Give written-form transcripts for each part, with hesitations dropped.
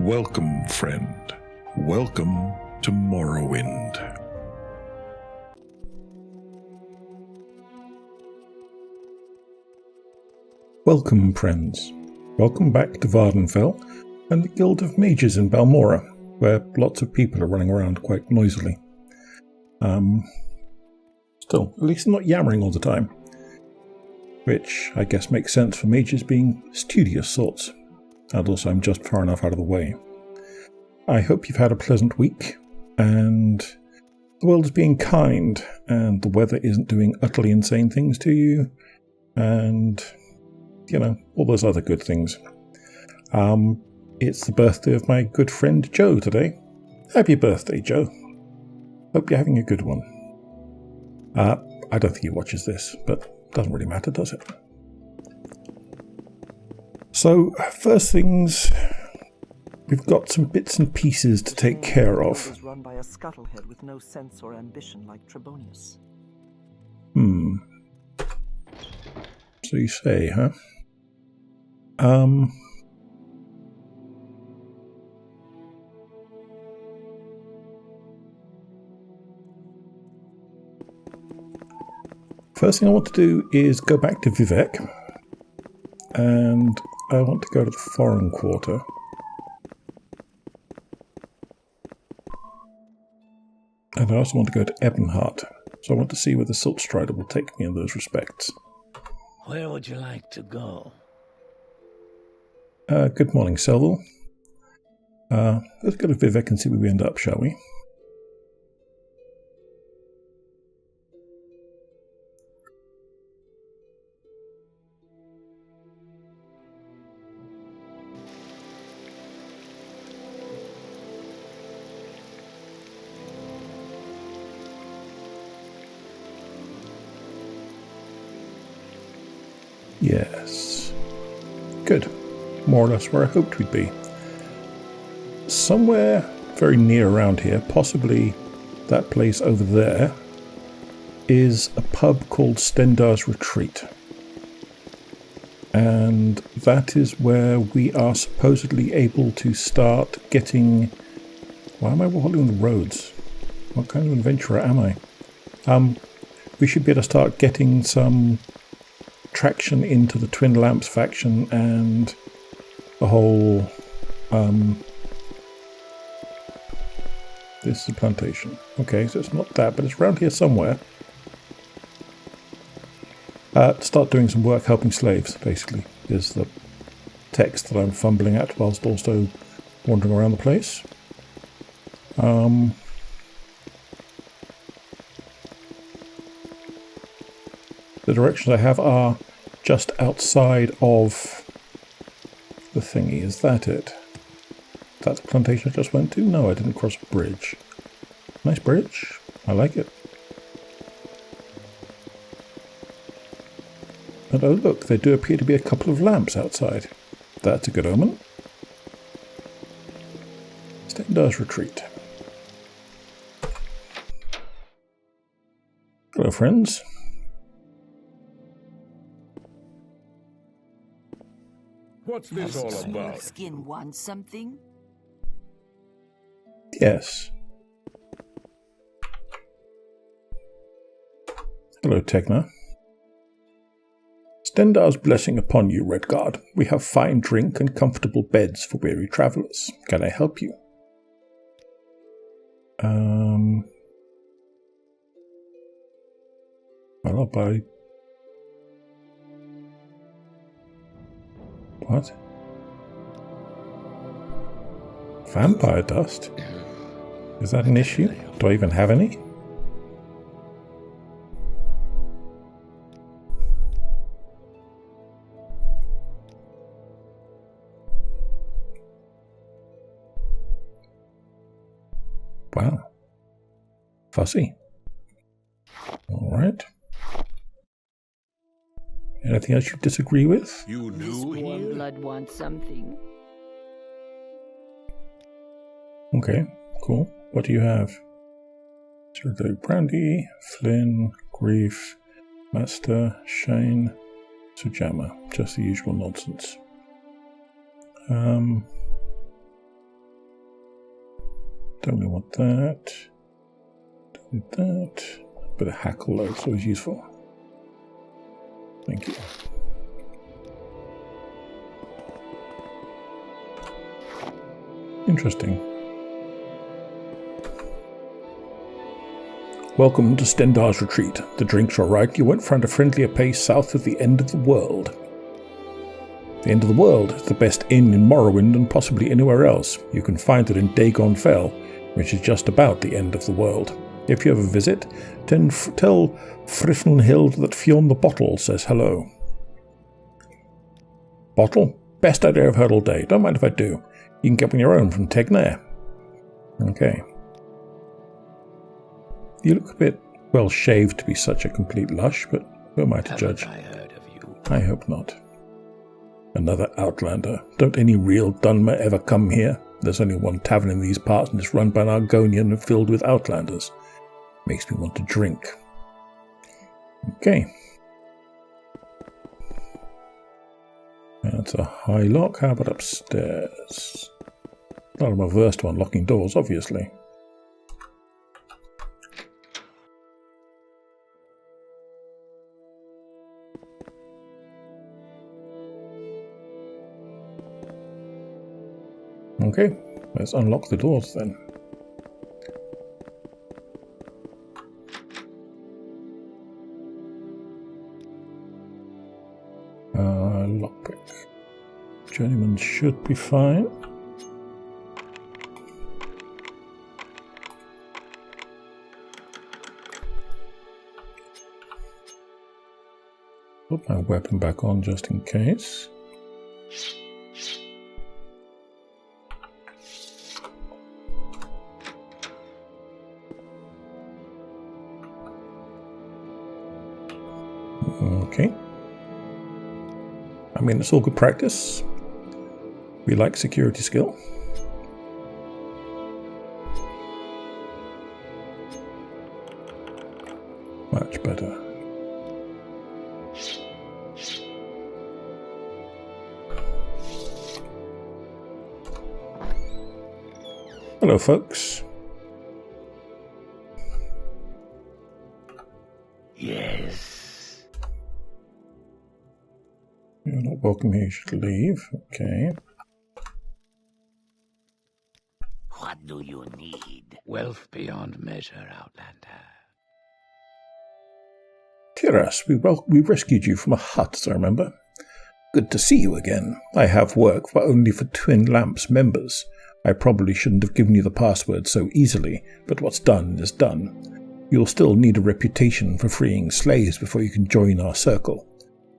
Welcome, friend. Welcome to Morrowind. Welcome, friends. Welcome back to Vvardenfell and the Guild of Mages in Balmora, where lots of people are running around quite noisily. Still, at least not yammering all the time, which I guess makes sense for mages being studious sorts, and also I'm just far enough out of the way. I hope you've had a pleasant week, and the world is being kind, and the weather isn't doing utterly insane things to you, and all those other good things. It's the birthday of my good friend Joe today. Happy birthday, Joe. Hope you're having a good one. I don't think he watches this, but doesn't really matter, does it? So, first things, we've got some bits and pieces to take care of. Was run by a scuttlehead with no sense or ambition like Trebonius. So you say, huh? First thing I want to do is go back to Vivek, and I want to go to the foreign quarter. And I also want to go to Ebonheart, so I want to see where the Silt Strider will take me in those respects. Where would you like to go? Good morning, Selville. Let's go to Vivek and see where we end up, shall we? Yes. Good. More or less where I hoped we'd be. Somewhere very near around here, possibly that place over there, is a pub called Stendar's Retreat. And that is where we are supposedly able to start getting... Why am I following the roads? What kind of adventurer am I? We should be able to start getting some traction into the Twin Lamps faction and the whole this is a plantation. Okay, so it's not that, but it's around here somewhere. Start doing some work helping slaves, basically, is the text that I'm fumbling at whilst also wandering around the place. The directions I have are just outside of the thingy. Is that it? That's the plantation I just went to? No, I didn't cross a bridge. Nice bridge. I like it. And oh look, there do appear to be a couple of lamps outside. That's a good omen. Stendar's Retreat. Hello, friends. What's this all about? Skin wants something? Yes. Hello, Tegna. Stendar's blessing upon you, Redguard. We have fine drink and comfortable beds for weary travellers. Can I help you? Well, I'll buy... What? Vampire dust? Is that an issue? Do I even have any? Wow. Fussy. Alright. Anything else you disagree with? You new This warm here? blood wants something. Okay, cool. What do you have? Sir Brandy, Flynn, Grief, Master, Shane, Sujamma. Just the usual nonsense. Don't really want that. Don't need that. A bit of hackle load is always useful. Thank you. Interesting. Welcome to Stendar's Retreat. The drinks are right. You won't find a friendlier pace south of the end of the world. The end of the world is the best inn in Morrowind and possibly anywhere else. You can find it in Vvardenfell, which is just about the end of the world. If you ever visit, then tell Frifnhild that Fionn the Bottle says hello. Bottle? Best idea I've heard all day. Don't mind if I do. You can get one your own from Tegnair. Okay. You look a bit well shaved to be such a complete lush, but who am I to judge? I heard of you? I hope not. Another outlander. Don't any real Dunmer ever come here? There's only one tavern in these parts and it's run by an Argonian and filled with outlanders. Makes me want to drink. Okay. That's a high lock. How about upstairs? Not I'm averse to unlocking doors, obviously. Okay, let's unlock the doors then. Lockpick. Journeyman should be fine. Put my weapon back on just in case. Okay. I mean, it's all good practice. We like security skill. Much better. Hello, folks. Yes. You're not welcome here, you should leave. Okay. What do you need? Wealth beyond measure, Outlander. Tiras, we rescued you from a hut, as I remember. Good to see you again. I have work for only for Twin Lamps members. I probably shouldn't have given you the password so easily, but what's done is done. You'll still need a reputation for freeing slaves before you can join our circle.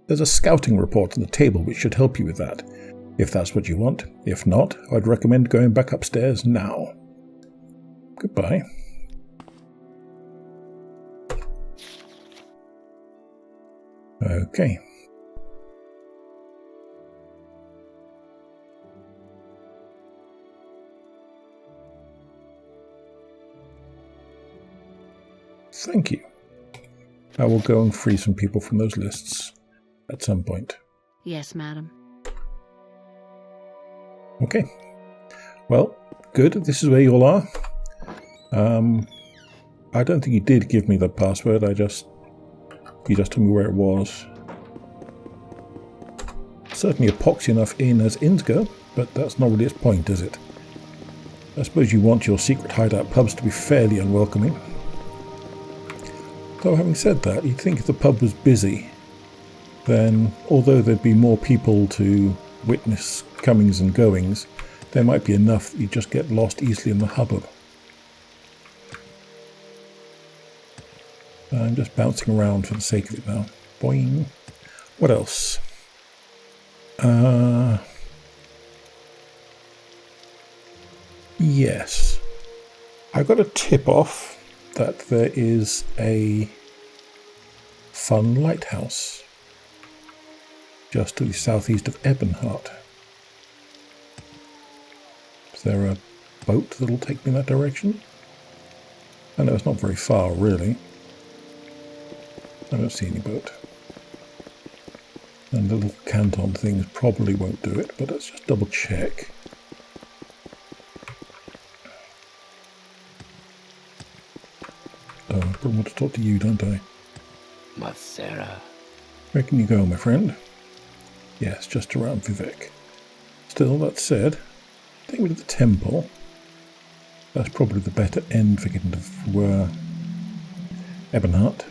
There's a scouting report on the table which should help you with that, if that's what you want. If not, I'd recommend going back upstairs now. Goodbye. Okay. Thank you. I will go and free some people from those lists at some point. Yes, madam. Okay. Well, good. This is where you all are. I don't think he did give me the password. He just told me where it was. Certainly epoxy enough in as inns go, but that's not really its point, is it? I suppose you want your secret hideout pubs to be fairly unwelcoming. Though having said that, you'd think if the pub was busy, then although there'd be more people to witness comings and goings, there might be enough that you'd just get lost easily in the hubbub. I'm just bouncing around for the sake of it now. Boing. What else? Yes. I got a tip off that there is a fun lighthouse just to the southeast of Ebonheart. Is there a boat that'll take me in that direction? I know it's not very far, really. I don't see any boat. And the little canton things probably won't do it, but let's just double check. probably want to talk to you, don't I? Mathera. Where can you go, my friend? Yes, just around Vivek. Still, that said, take me to the temple. That's probably the better end for getting to Ebonheart.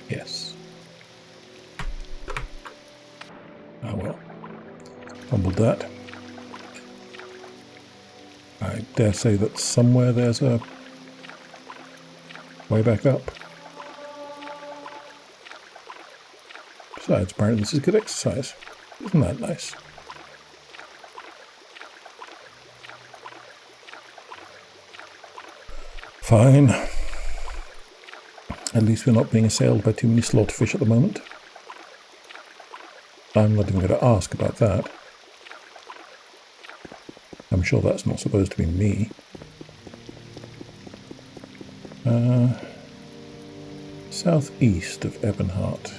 Yes. Ah well. Fumbled that. I dare say that somewhere there's a way back up. Besides, apparently this is good exercise. Isn't that nice? Fine. At least we're not being assailed by too many slaughterfish at the moment. I'm not even going to ask about that. I'm sure that's not supposed to be me. Southeast of Ebonheart.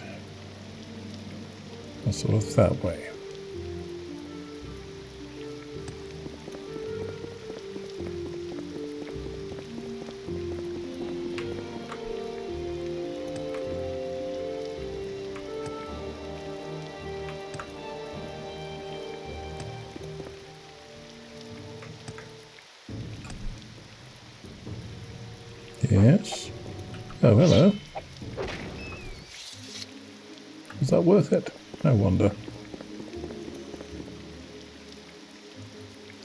Sort of that way. Yes. Oh, hello. Is that worth it? I wonder.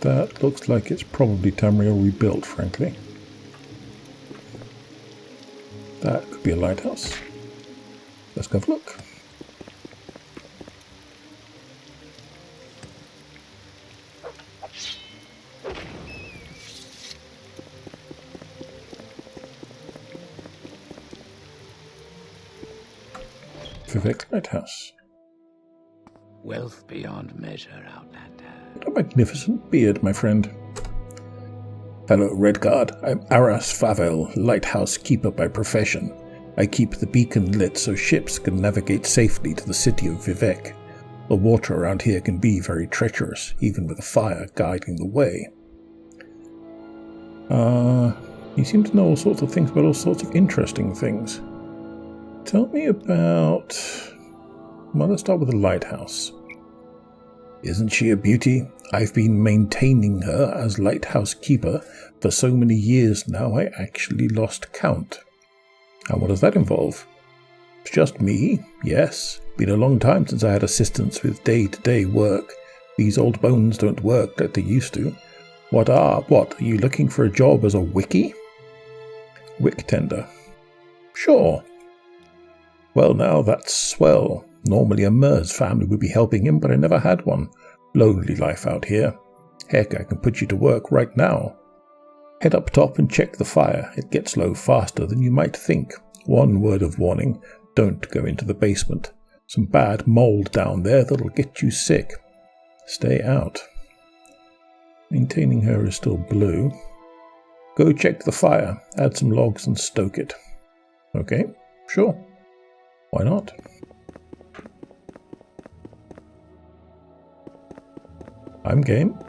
That looks like it's probably Tamriel Rebuilt, frankly. That could be a lighthouse. Let's go have a look. Vivek Lighthouse. Wealth beyond measure, Outlander. What a magnificent beard, my friend. Hello, Redguard. I'm Aras Favel, lighthouse keeper by profession. I keep the beacon lit so ships can navigate safely to the city of Vivek. The water around here can be very treacherous, even with a fire guiding the way. You seem to know all sorts of things about all sorts of interesting things. Tell me about... Well, let's start with the lighthouse. Isn't she a beauty? I've been maintaining her as lighthouse keeper for so many years now I actually lost count. And what does that involve? It's just me, yes. Been a long time since I had assistance with day-to-day work. These old bones don't work like they used to. What, are you looking for a job as a wickie? Wick tender. Sure. Well now, that's swell. Normally a Mers family would be helping him, but I never had one. Lonely life out here. Heck, I can put you to work right now. Head up top and check the fire. It gets low faster than you might think. One word of warning, don't go into the basement. Some bad mold down there that'll get you sick. Stay out. Maintaining her is still blue. Go check the fire, add some logs and stoke it. Okay, sure. Why not? I'm game.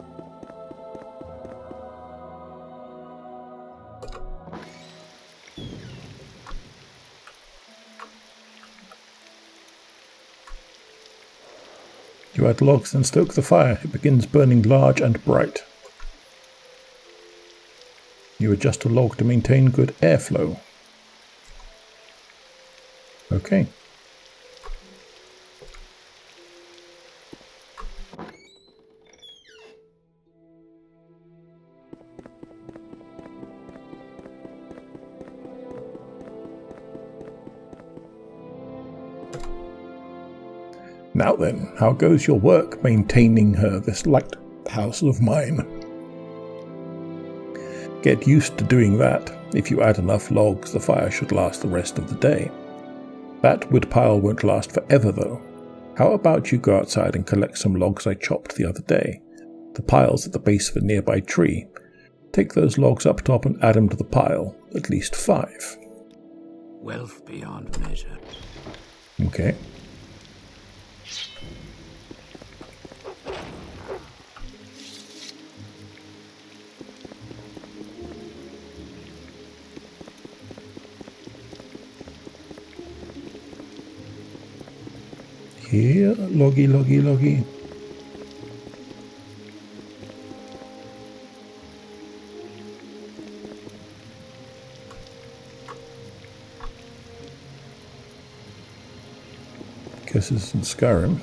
You add logs and stoke the fire. It begins burning large and bright. You adjust a log to maintain good airflow. Okay. Now then, how goes your work maintaining her, this lighthouse of mine? Get used to doing that. If you add enough logs, the fire should last the rest of the day. That wood pile won't last forever, though. How about you go outside and collect some logs I chopped the other day? The pile's at the base of a nearby tree. Take those logs up top and add them to the pile. At least 5. Wealth beyond measure. Okay. Here, loggy, loggy, loggy. Guess this isn't Skyrim.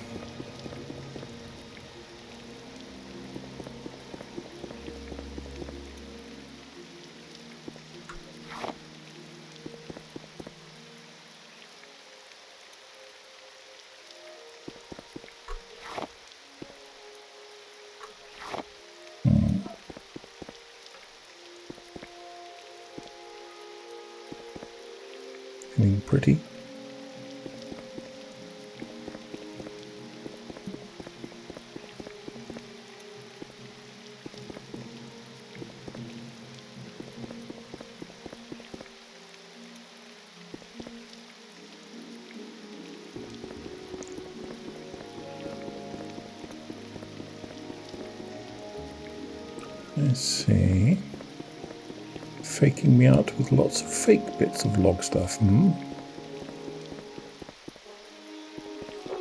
Anything pretty? Let's see. Faking me out with lots of fake bits of log stuff.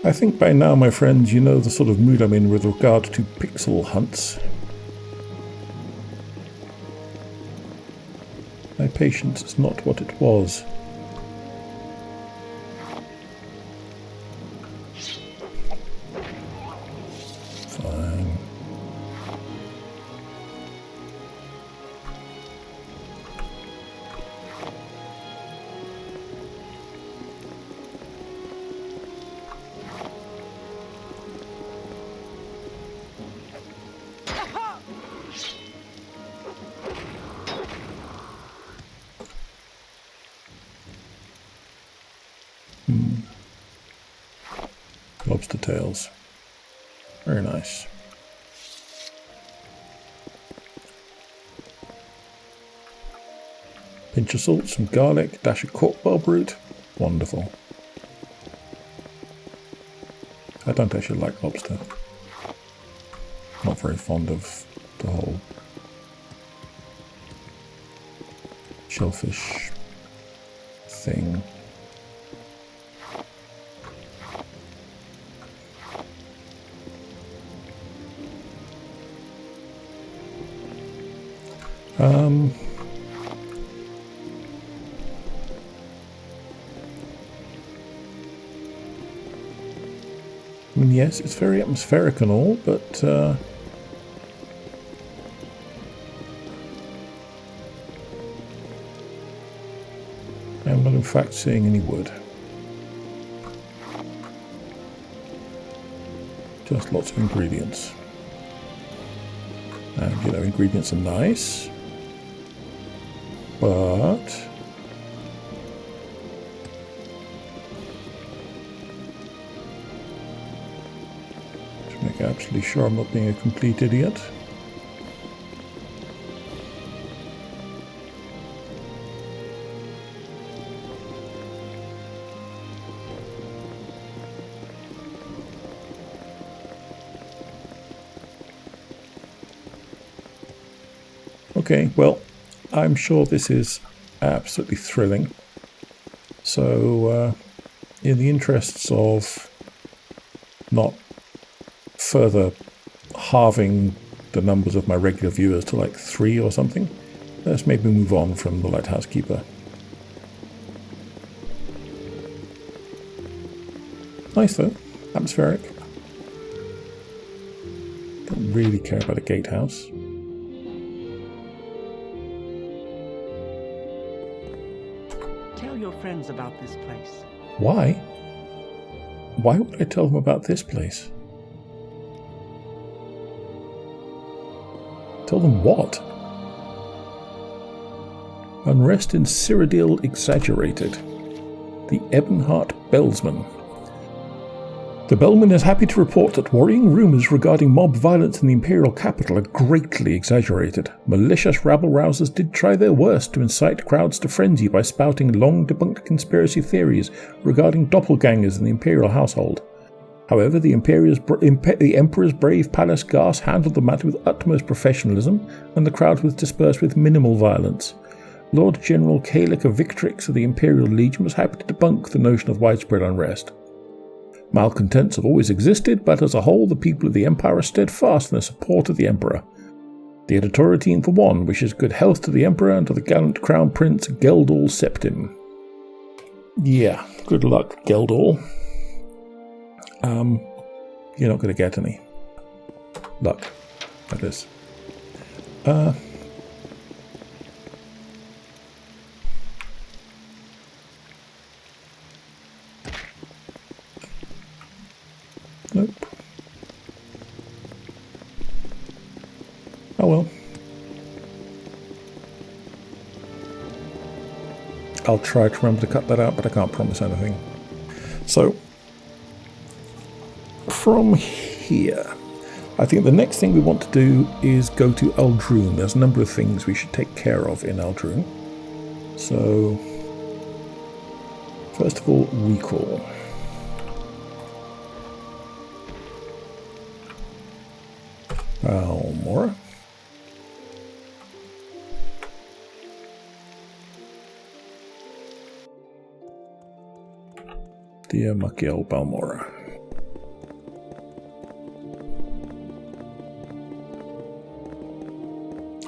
I think by now, my friends, you know the sort of mood I'm in with regard to pixel hunts. My patience is not what it was. Fine. Lobster tails. Very nice. Pinch of salt, some garlic, dash of cork bulb root. Wonderful. I don't actually like lobster. Not very fond of the whole shellfish thing. I mean, yes, it's very atmospheric and all, but I'm not in fact seeing any wood. Just lots of ingredients. And, you know, ingredients are nice, but to make absolutely sure I'm not being a complete idiot. Okay, well, I'm sure this is absolutely thrilling. So, in the interests of not further halving the numbers of my regular viewers to like 3 or something, let's maybe move on from the Lighthouse Keeper. Nice though, atmospheric. Don't really care about a gatehouse. Friends about this place. Why? Why would I tell them about this place? Tell them what? Unrest in Cyrodiil exaggerated. The Ebonheart Bellsman. The Bellman is happy to report that worrying rumours regarding mob violence in the Imperial capital are greatly exaggerated. Malicious rabble-rousers did try their worst to incite crowds to frenzy by spouting long-debunked conspiracy theories regarding doppelgangers in the Imperial household. However, the Emperor's brave palace guards handled the matter with utmost professionalism, and the crowd was dispersed with minimal violence. Lord General Kalik of Victrix of the Imperial Legion was happy to debunk the notion of widespread unrest. Malcontents have always existed, but as a whole, the people of the Empire are steadfast in their support of the Emperor. The editorial team, for one, wishes good health to the Emperor and to the gallant Crown Prince Geldal Septim. Yeah, good luck, Geldal. You're not going to get any luck, that is. Nope. Oh well. I'll try to remember to cut that out, but I can't promise anything. So, from here, I think the next thing we want to do is go to Ald'Ruhn. There's a number of things we should take care of in Ald'Ruhn. So, first of all, recall. Balmora. Dear Makiel Balmora.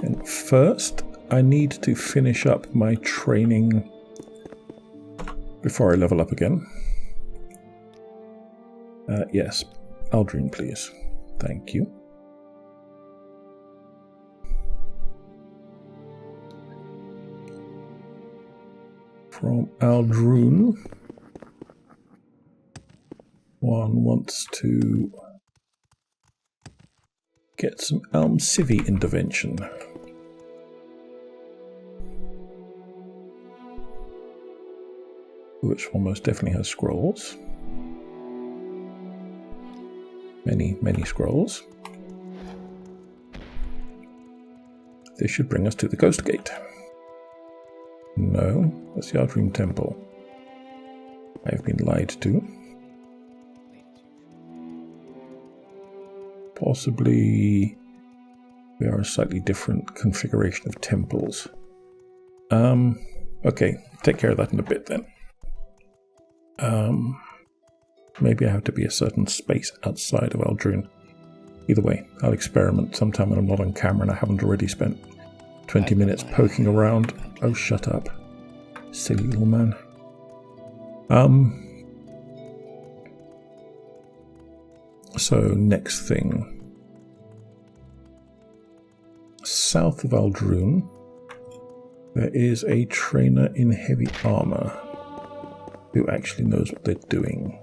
And first, I need to finish up my training before I level up again. Yes, Ald'Ruhn, please. Thank you. From Ald'Ruhn, one wants to get some Almcivi intervention. Which one most definitely has scrolls. Many, many scrolls. This should bring us to the Ghost Gate. No, that's the Ald'Ruhn Temple. I have been lied to. Possibly we are a slightly different configuration of temples. Okay, take care of that in a bit then. Maybe I have to be a certain space outside of Ald'Ruhn. Either way, I'll experiment sometime when I'm not on camera and I haven't already spent 20 minutes poking around. Oh, shut up. Silly little man. So, next thing. South of Ald'Ruhn, there is a trainer in heavy armor who actually knows what they're doing.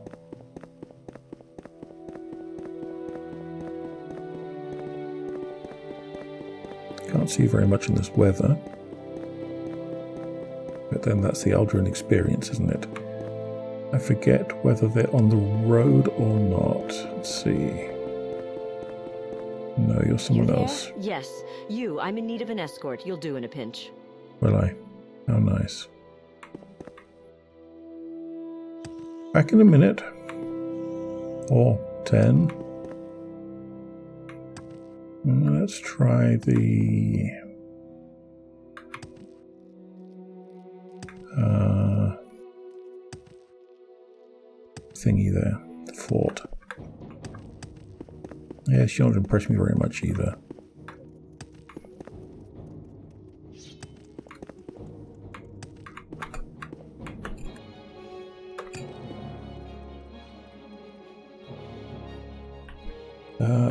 Can't see very much in this weather. But then that's the Ald'Ruhn experience, isn't it? I forget whether they're on the road or not. Let's see. No, you're someone else. Yes, you. I'm in need of an escort. You'll do in a pinch. Will I? How nice. Back in a minute. Or 10. Let's try the... thingy there. The fort. Yeah, she don't impress me very much either.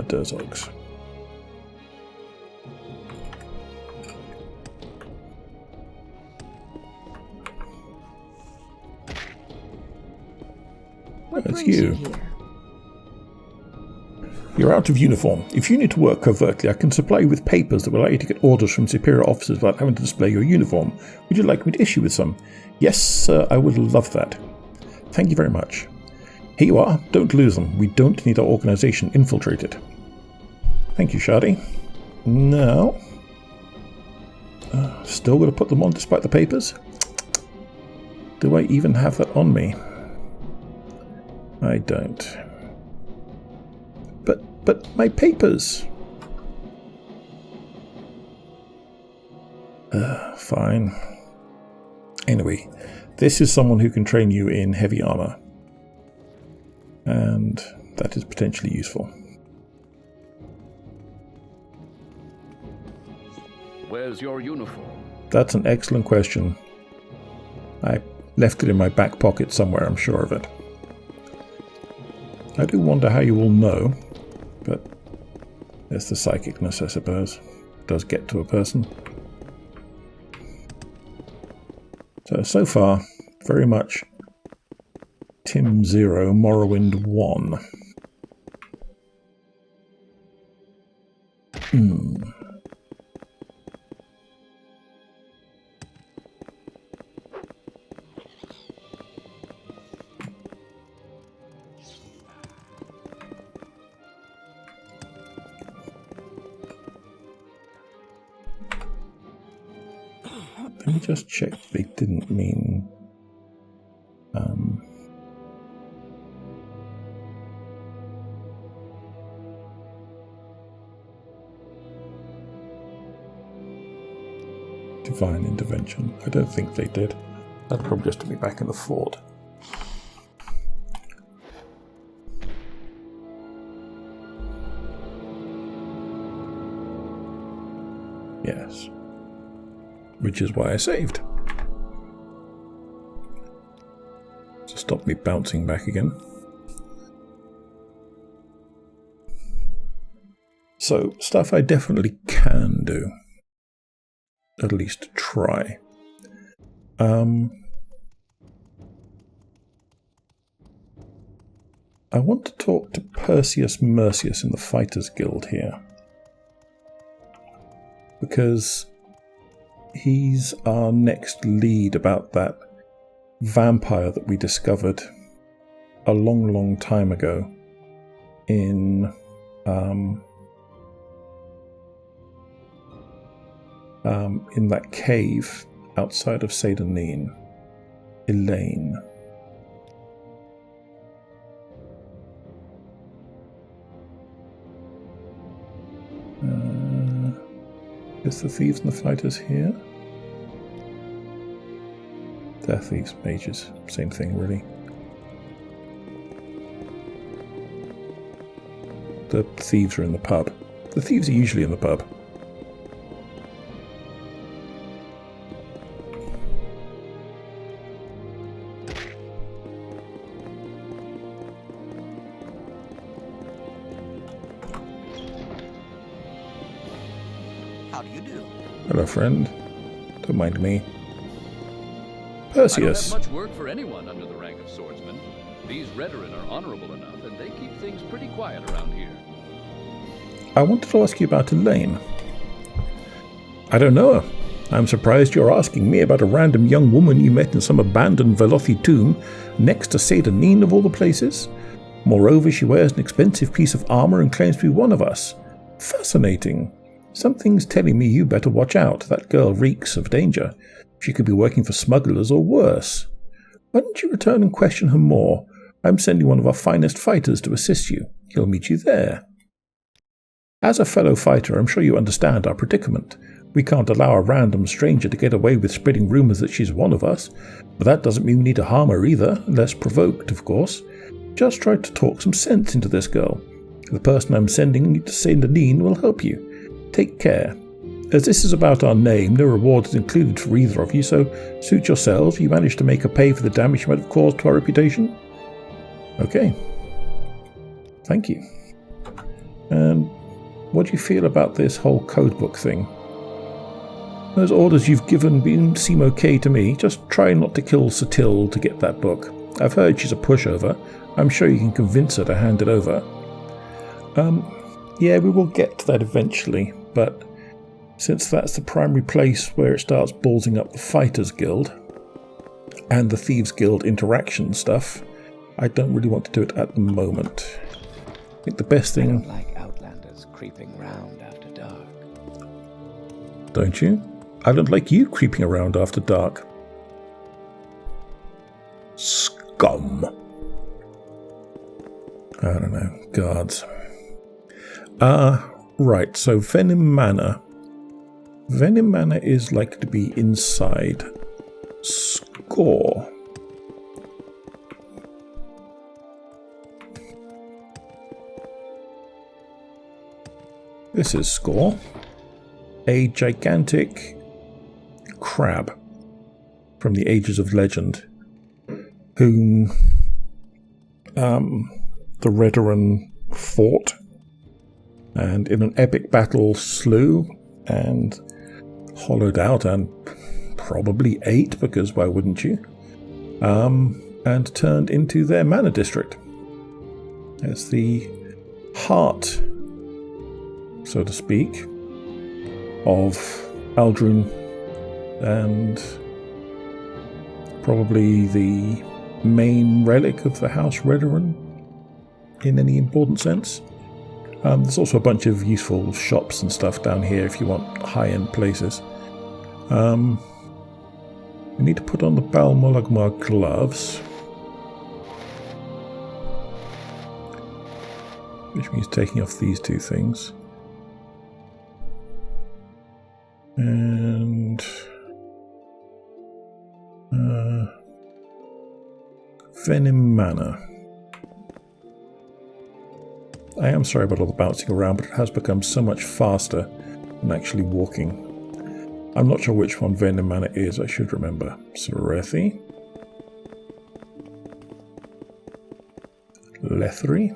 Durzogs. That's you. You're out of uniform. If you need to work covertly, I can supply you with papers that will allow you to get orders from superior officers without having to display your uniform. Would you like me to issue with some? Yes, sir, I would love that. Thank you very much. Here you are. Don't lose them. We don't need our organization infiltrated. Thank you, Shardy. Now, still going to put them on despite the papers? Do I even have that on me? I don't. But my papers! Fine. Anyway, this is someone who can train you in heavy armor. And that is potentially useful. Where's your uniform? That's an excellent question. I left it in my back pocket somewhere, I'm sure of it. I do wonder how you all know, but there's the psychicness, I suppose. It does get to a person. So far, very much Tim 0, Morrowind 1. Let me just check they didn't mean divine intervention. I don't think they did. That'd probably just be back in the fort. Yes. Which is why I saved. To stop me bouncing back again. So, stuff I definitely can do. At least try. I want to talk to Perseus Mercius in the Fighters Guild here. Because he's our next lead about that vampire that we discovered a long, long time ago in that cave outside of Seyda-Neen. Elaine. Is the thieves and the fighters here? They're thieves, mages, same thing really. The thieves are in the pub. The thieves are usually in the pub. How do you do? Hello, friend. Don't mind me. Perseus. I don't have much work for anyone under the rank of swordsman. These Redoran are honorable enough, and they keep things pretty quiet around here. I wanted to ask you about Elaine. I don't know her. I'm surprised you're asking me about a random young woman you met in some abandoned Velothi tomb next to Seyda-Neen of all the places. Moreover, she wears an expensive piece of armor and claims to be one of us. Fascinating. Something's telling me you better watch out. That girl reeks of danger. She could be working for smugglers or worse. Why don't you return and question her more? I'm sending one of our finest fighters to assist you. He'll meet you there. As a fellow fighter, I'm sure you understand our predicament. We can't allow a random stranger to get away with spreading rumors that she's one of us. But that doesn't mean we need to harm her either, unless provoked, of course. Just try to talk some sense into this girl. The person I'm sending to Seyda-Neen will help you. Take care. As this is about our name, no reward is included for either of you, so suit yourselves. You managed to make her pay for the damage you might have caused to our reputation? Okay. Thank you. And what do you feel about this whole codebook thing? Those orders you've given seem okay to me. Just try not to kill Satil to get that book. I've heard she's a pushover. I'm sure you can convince her to hand it over. Yeah, we will get to that eventually, but since that's the primary place where it starts ballsing up the Fighters Guild and the Thieves Guild interaction stuff, I don't really want to do it at the moment. I think the best thing... I don't like outlanders creeping round after dark. Don't you? I don't like you creeping around after dark. Scum. I don't know. Guards. Right, so Venom Manor. Venom Manor is likely to be inside. Score. This is score. A gigantic crab from the Ages of Legend, whom the Redoran fought and in an epic battle slew and hollowed out and probably ate, because why wouldn't you? And turned into their mana district. It's the heart, so to speak, of Ald'Ruhn, and probably the main relic of the House Redoran in any important sense. There's also a bunch of useful shops and stuff down here if you want high-end places. We need to put on the Balmolagmar gloves, which means taking off these two things. And Venom Manor. I am sorry about all the bouncing around, but it has become so much faster than actually walking. I'm not sure which one Venom Manor is, I should remember. Serethi. Lethery.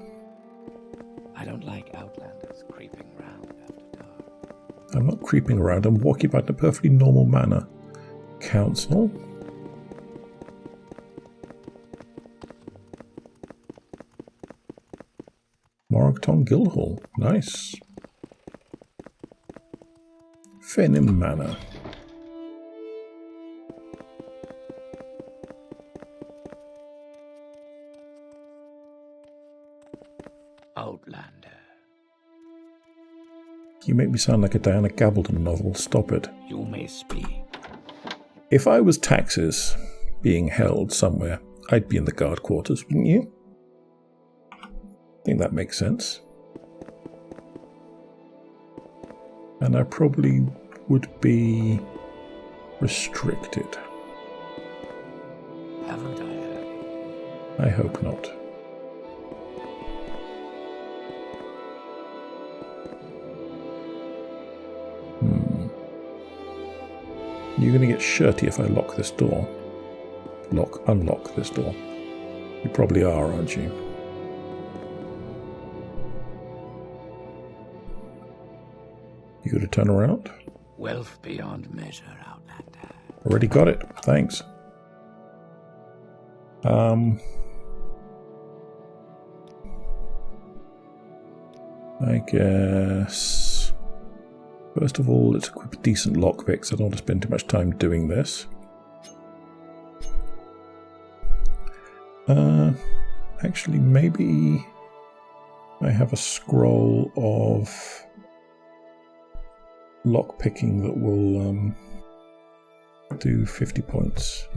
I don't like outlanders creeping around after dark. I'm not creeping around, I'm walking about in a perfectly normal manner. Council. Morrowind Guildhall. Nice. Venom Manor. Outlander. You make me sound like a Diana Gabaldon novel. Stop it. You may speak. If I was taxes being held somewhere, I'd be in the guard quarters, wouldn't you? I think that makes sense. And I probably would be restricted. Haven't I heard? I hope not. You're going to get shirty if I lock this door. Unlock this door. You probably are, aren't you? You got to turn around? Wealth beyond measure, Outlander. Already got it. Thanks. I guess... First of all, let's equip a decent lockpick, so I don't want to spend too much time doing this. Actually, maybe I have a scroll of lockpicking that will do 50 points.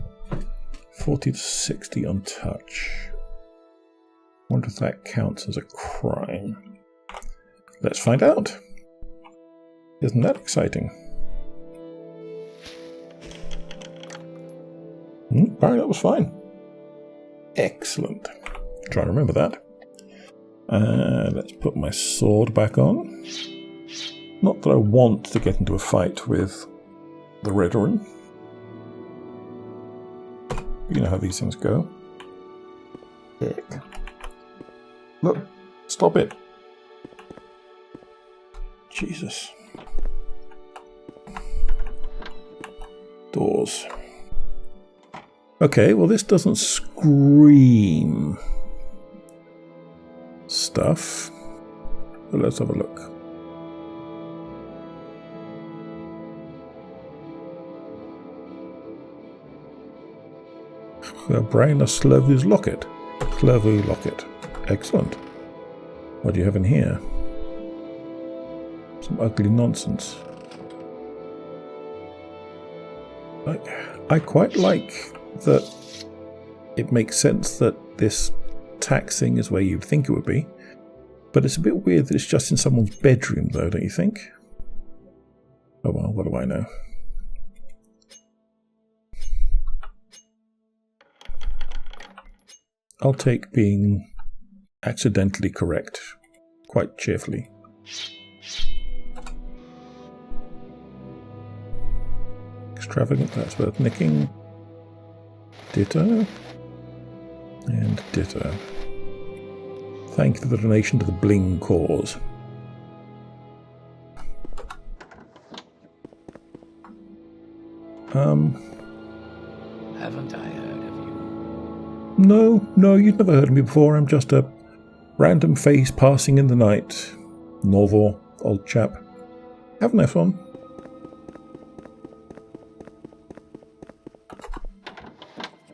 40 to 60 on touch. Wonder if that counts as a crime. Let's find out. Isn't that exciting? Apparently that was fine. Excellent. Try and remember that. Let's put my sword back on. Not that I want to get into a fight with the Redoran. You know how these things go. Heck. Look, stop it. Jesus. Doors. Okay, well this doesn't scream stuff. But let's have a look. Braina Slervu's locket. Slervu locket. Excellent. What do you have in here? Some ugly nonsense. I quite like that it makes sense that this tax thing is where you'd think it would be, but it's a bit weird that it's just in someone's bedroom though, don't you think? Oh well, what do I know? I'll take being accidentally correct quite cheerfully. Extravagant, that's worth nicking. Ditto. And ditto. Thank you for the donation to the Bling cause. Haven't I heard of you? No, you've never heard of me before. I'm just a random face passing in the night. Novel, old chap. Have a nice one.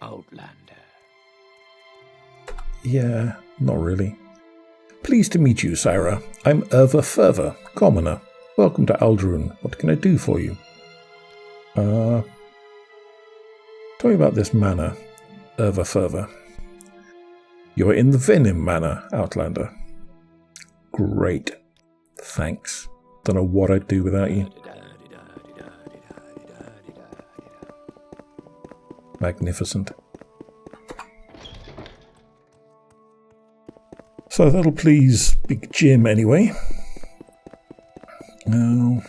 Outlander. Yeah, not really. Pleased to meet you, Syra. I'm Vvardenfell, commoner. Welcome to Ald'Ruhn. What can I do for you? Tell me about this manor, Vvardenfell. You're in the Venom Manor, Outlander. Great. Thanks. Don't know what I'd do without you. Magnificent. So that'll please Big Jim anyway. Oh.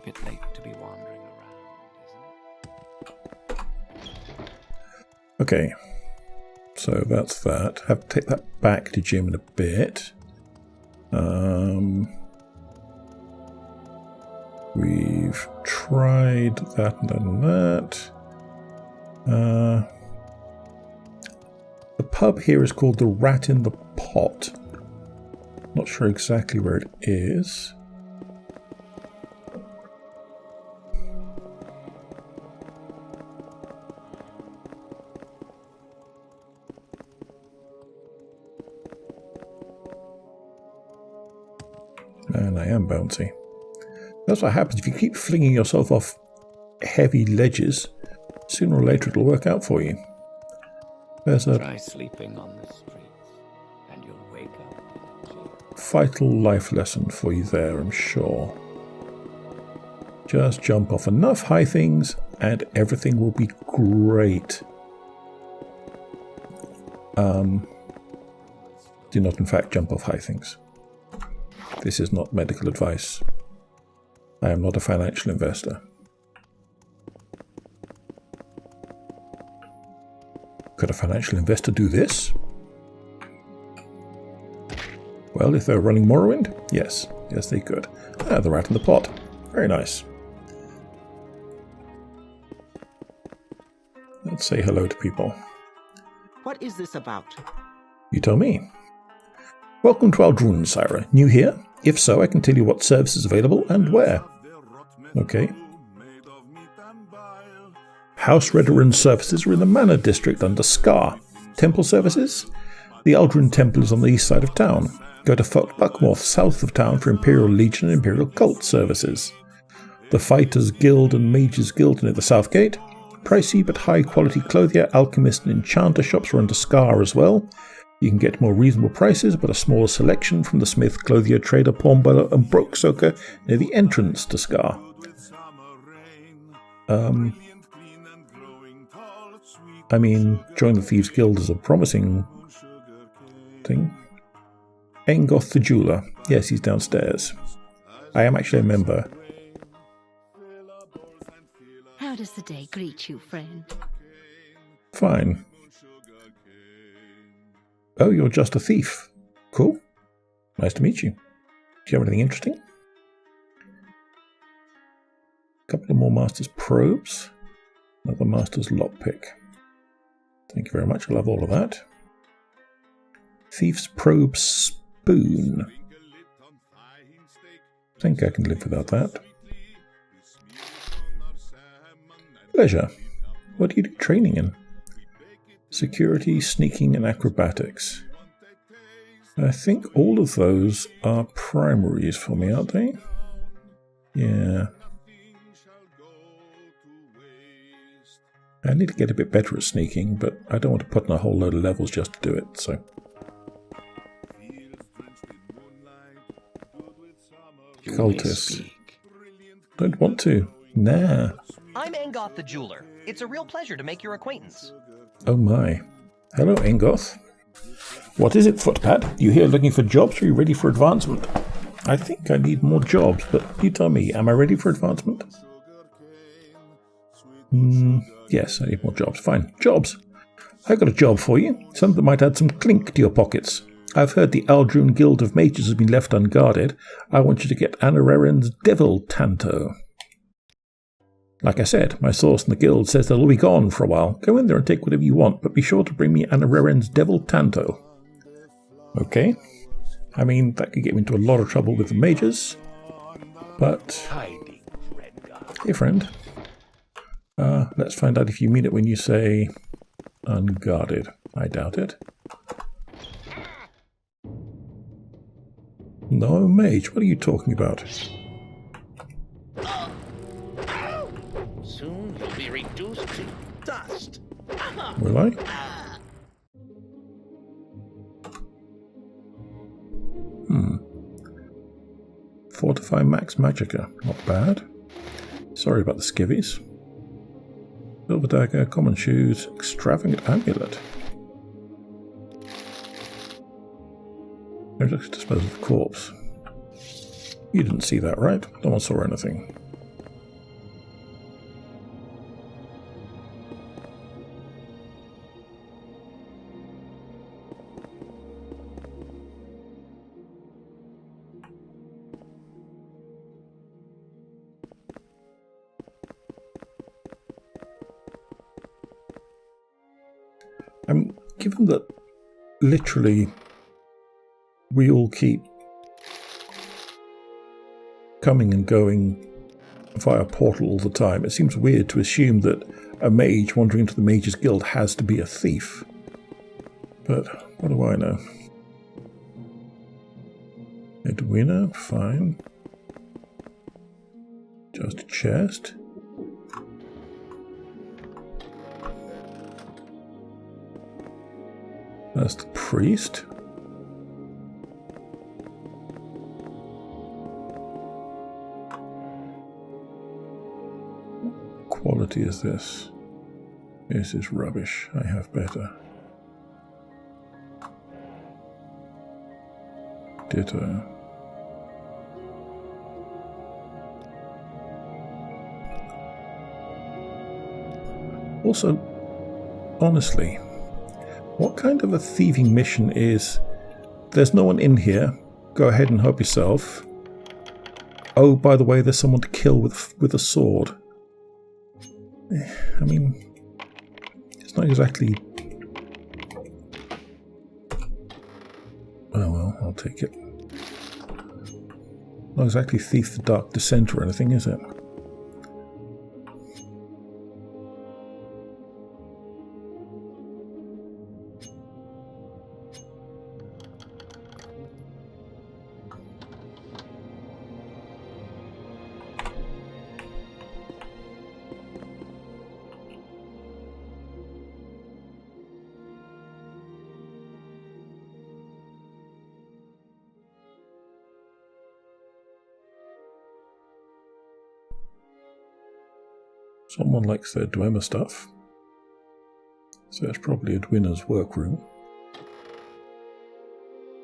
Bit late to be wandering around, isn't it? Okay. So that's that. Have to take that back to Jim in a bit. We've tried that and done that. The pub here is called the Rat in the Pot. Not sure exactly where it is. And I am bouncy. That's what happens if you keep flinging yourself off heavy ledges. Sooner or later it'll work out for you. There's a Try sleeping on the streets, and you'll wake up in a jail. vital life lesson for you there, I'm sure. Just jump off enough high things and everything will be great. Do not in fact jump off high things. This is not medical advice. I am not a financial investor. Could a financial investor do this? Well, if they're running Morrowind, yes. Yes, they could. Ah, the rat in the pot. Very nice. Let's say hello to people. What is this about? You tell me. Welcome to Ald'Ruhn, Syra. New here? If so, I can tell you what services available and where. Okay. House Redoran services are in the Manor District under Scar. Temple services? The Ald'Ruhn Temple is on the east side of town. Go to Fort Buckmorth, south of town for Imperial Legion and Imperial Cult services. The Fighters Guild and Mages Guild near the South Gate. Pricey but high quality clothier, alchemist and enchanter shops are under Scar as well. You can get more reasonable prices but a smaller selection from the smith, clothier, trader, pawnbroker and broke soaker near the entrance to Scar. I mean, join the Thieves Guild is a promising thing. Engoth the Jeweler. Yes, he's downstairs. I am actually a member. How does the day greet you, friend? Fine. Oh, you're just a thief. Cool. Nice to meet you. Do you have anything interesting? A couple of more Master's Probes. Another Master's Lockpick. Thank you very much. I'll have all of that. Thief's Probe Spoon. I think I can live without that. Leisure. What do you do training in? Security, sneaking, and acrobatics. I think all of those are primaries for me, aren't they? Yeah. I need to get a bit better at sneaking, but I don't want to put in a whole load of levels just to do it, so. Cultist. Don't want to. Nah. I'm Engoth the Jeweler. It's a real pleasure to make your acquaintance. Oh my. Hello, Engoth. What is it, Footpad? You here looking for jobs or are you ready for advancement? I think I need more jobs, but you tell me, am I ready for advancement? Yes, I need more jobs. Fine. Jobs! I got a job for you. Something that might add some clink to your pockets. I've heard the Ald'Ruhn Guild of Mages has been left unguarded. I want you to get Ald'Ruhn's Devil Tanto. Like I said, my source in the guild says they'll all be gone for a while. Go in there and take whatever you want, but be sure to bring me Ald'Ruhn's Devil Tanto. Okay. I mean, that could get me into a lot of trouble with the mages. But... Hey, friend. Let's find out if you mean it when you say unguarded. I doubt it. No, mage, what are you talking about? Soon you'll be reduced to dust. Will I? Fortify Max Magicka. Not bad. Sorry about the skivvies. Silver dagger, common shoes, extravagant amulet. Let's dispose of the corpse. You didn't see that, right? No one saw anything. Given that literally we all keep coming and going via portal all the time, it seems weird to assume that a mage wandering into the Mages Guild has to be a thief. But what do I know? Edwina, fine. Just a chest. That's the priest. What quality is this? This is rubbish. I have better. Ditto. Also, honestly, what kind of a thieving mission is, there's no one in here, go ahead and help yourself. Oh, by the way, there's someone to kill with a sword. I mean, it's not exactly... Oh well, I'll take it. Not exactly Thief the Dark Descent or anything, is it? Someone likes their Dwemer stuff. So it's probably Edwina's workroom.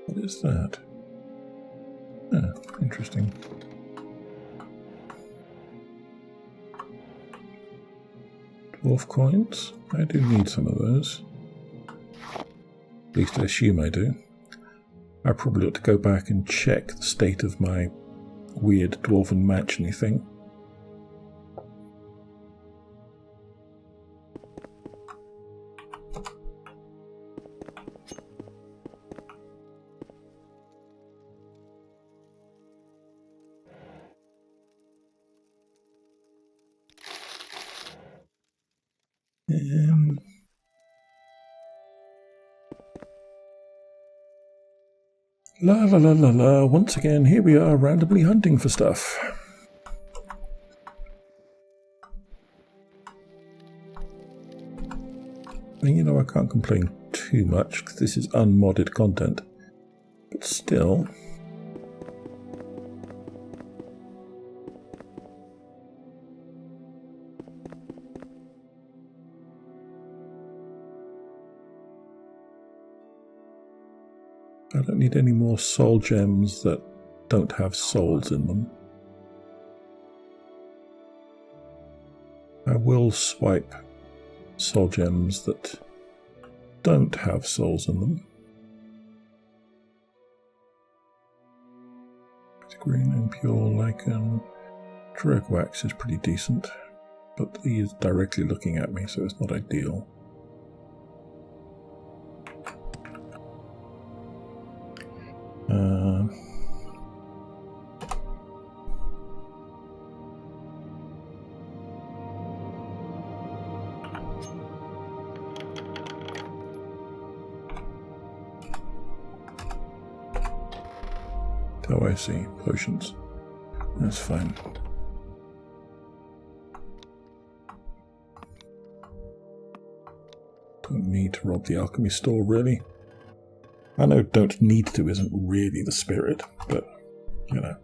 What is that? Ah, interesting. Dwarf coins? I do need some of those. At least I assume I do. I probably ought to go back and check the state of my weird dwarven match-y thing. La la la la la, once again, here we are randomly hunting for stuff. And you know, I can't complain too much because this is unmodded content, but still. I don't need any more soul gems that don't have souls in them. I will swipe soul gems that don't have souls in them. Green, impure, lichen. Dreg wax is pretty decent, but he is directly looking at me, so it's not ideal. Oh, I see. Potions. That's fine. Don't need to rob the alchemy store, really. I know don't need to isn't really the spirit, but, you know.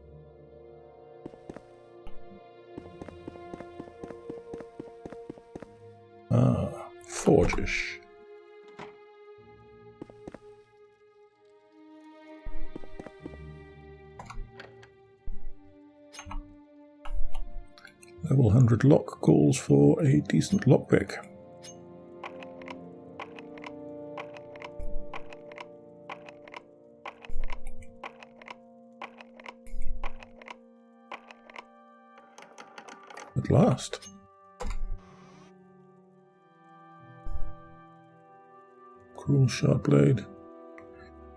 Ah, forge-ish. Level 100 lock calls for a decent lockpick. At last. Cruel sharp blade.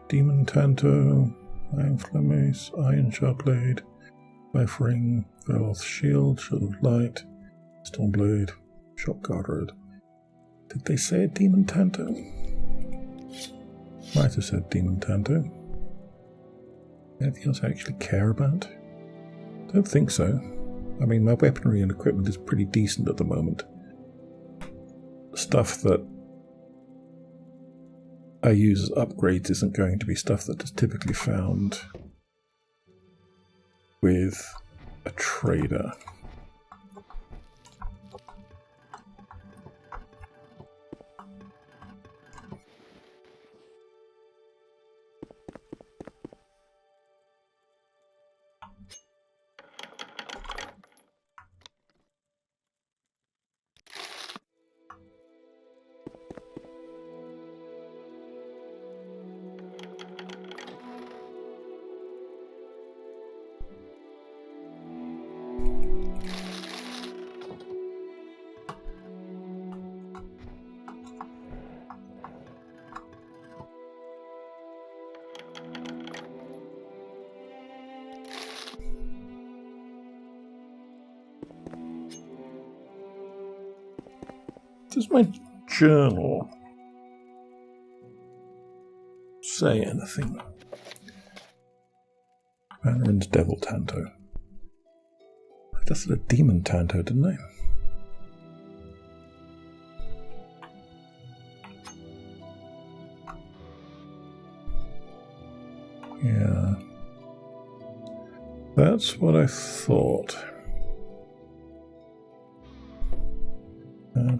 Demon Tanto. Iron Flames. Iron sharp blade. Life ring. Veloth shield. Shield of light. Storm blade. Shock guard. Did they say a Demon Tanto? Might have said Demon Tanto. Anything else I actually care about? Don't think so. I mean, my weaponry and equipment is pretty decent at the moment. Stuff that I use as upgrades isn't going to be stuff that is typically found with a trader. Does my journal say anything? Mandarin's Devil Tanto. I just said a Demon Tanto, didn't I? Yeah. That's what I thought.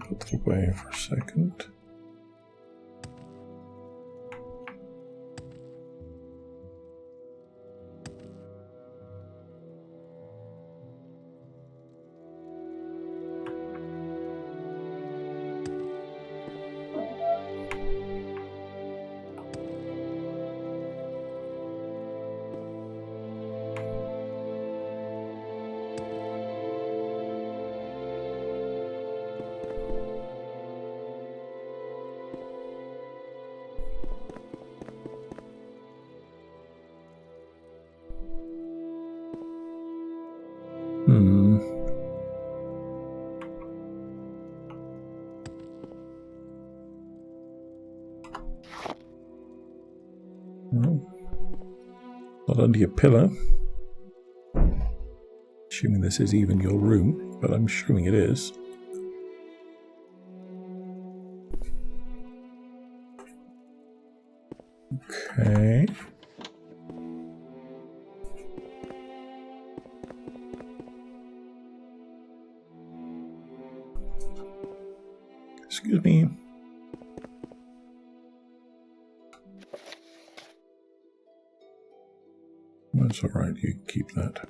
Put that away for a second. Not under your pillow. Assuming this is even your room, but I'm assuming it is. Okay. Excuse me. That's all right. You can keep that.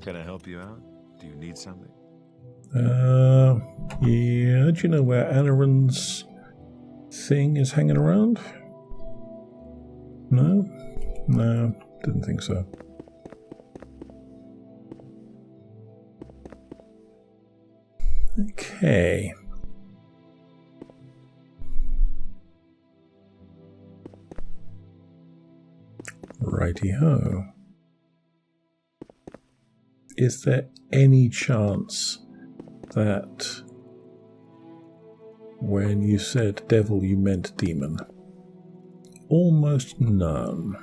Can I help you out? Do you need something? Yeah, do you know where Ald'Ruhn's thing is hanging around? No? No, didn't think so. Okay. Righty-ho. Is there any chance that when you said devil you meant demon? Almost none.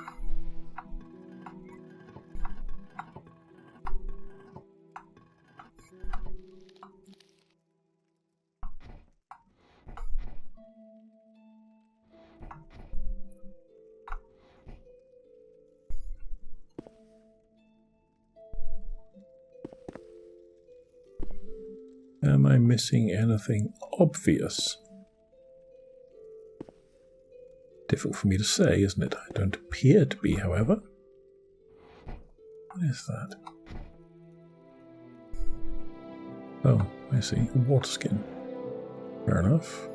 Am I missing anything obvious? Difficult for me to say, isn't it? I don't appear to be, however. What is that? Oh, I see. A water skin. Fair enough.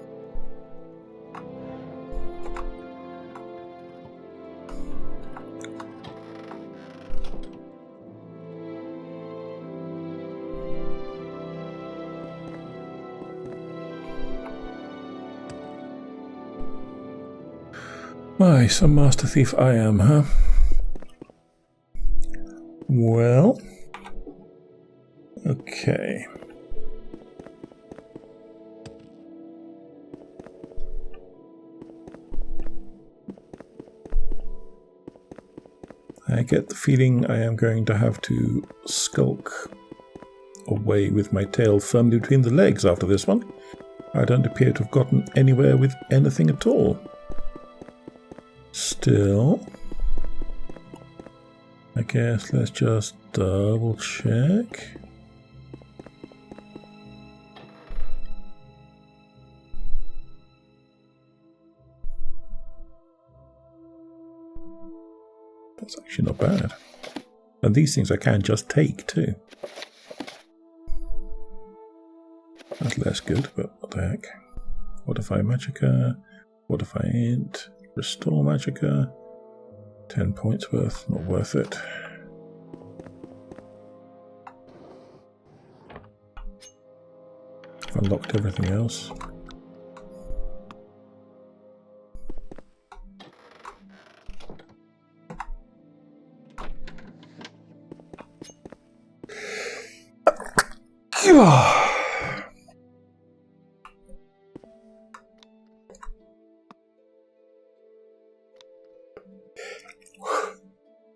Why, some master thief I am, huh? Well, okay. I get the feeling I am going to have to skulk away with my tail firmly between the legs after this one. I don't appear to have gotten anywhere with anything at all. Still, I guess let's just double check. That's actually not bad. And these things I can just take too. That's less good, but what the heck. What if I magicka? What if I int? Restore magicka. 10 points worth, not worth it. I've unlocked everything else.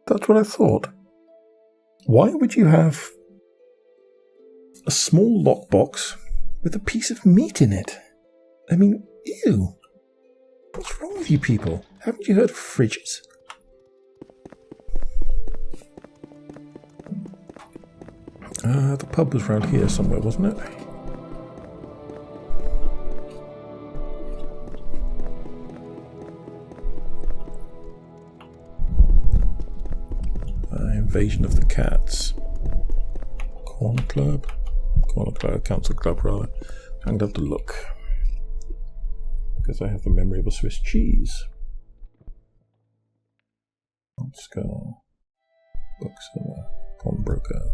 That's what I thought. Why would you have a small lockbox with a piece of meat in it? I mean, ew. What's wrong with you people? Haven't you heard of fridges? The pub was around here somewhere, wasn't it? Invasion of the Cats. Corner Club? Corner Club, Council Club rather. I'm going to have to look. Because I have the memory of a Swiss cheese. Skull. Bookseller. Pawnbroker.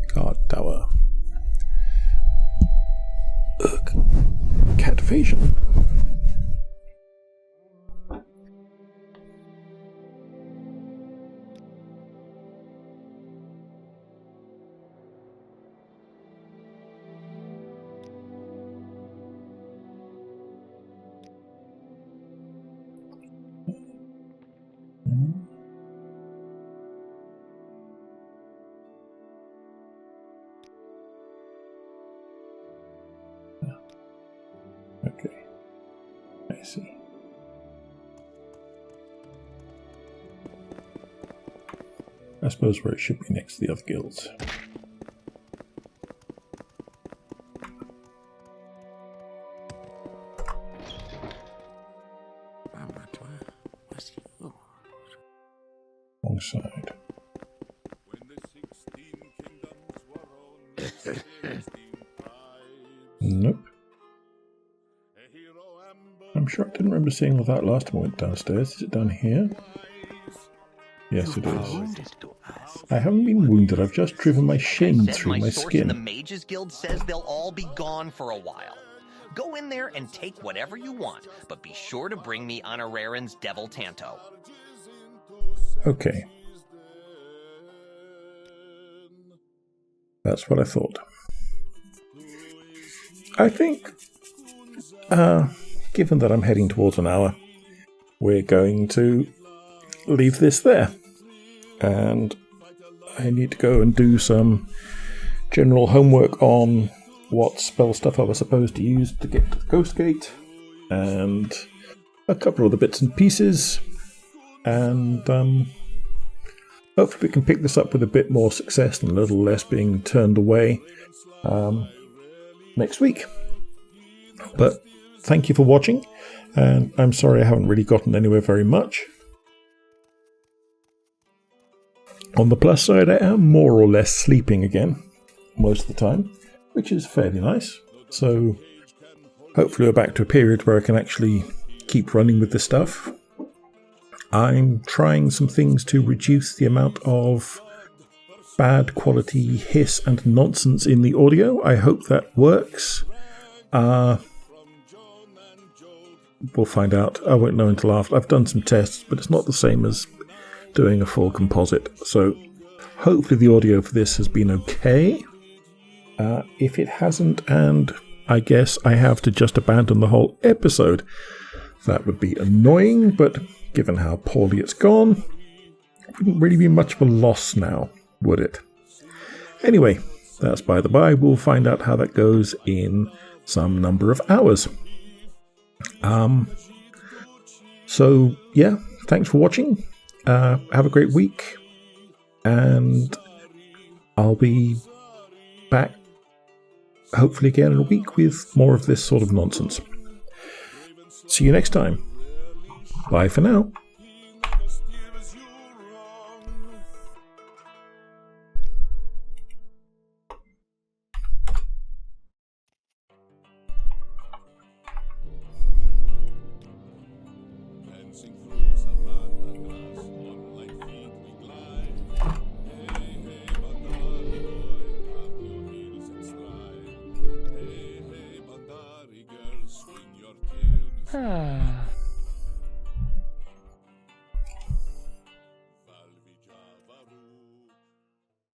Card Tower. Ugh. Cat evasion. Okay, I see. I suppose where it should be next to the other guilds. Wrong side. Nope. I'm sure I didn't remember seeing all that last time I went downstairs. Is it down here? Yes, it is. I haven't been wounded. I've just driven my shin through my skin. The Mages Guild says they'll all be gone for a while. Go in there and take whatever you want, but be sure to bring me Honorarin's Devil Tanto. Okay. That's what I thought. I think, given that I'm heading towards an hour, we're going to leave this there. And I need to go and do some general homework on what spell stuff I was supposed to use to get to the Ghost Gate, and a couple of other bits and pieces, and hopefully we can pick this up with a bit more success and a little less being turned away next week. But thank you for watching, and I'm sorry I haven't really gotten anywhere very much. On the plus side, I am more or less sleeping again most of the time, which is fairly nice. So hopefully we're back to a period where I can actually keep running with this stuff. I'm trying some things to reduce the amount of bad quality hiss and nonsense in the audio. I hope that works. We'll find out. I won't know until after. I've done some tests, but it's not the same as doing a full composite. So hopefully the audio for this has been okay. If it hasn't, and I guess I have to just abandon the whole episode, that would be annoying, but given how poorly it's gone, it wouldn't really be much of a loss now, would it? Anyway, that's by the by. We'll find out how that goes in some number of hours. So, yeah, thanks for watching. Have a great week, and I'll be back hopefully again in a week with more of this sort of nonsense. See you next time. Bye for now. Ah.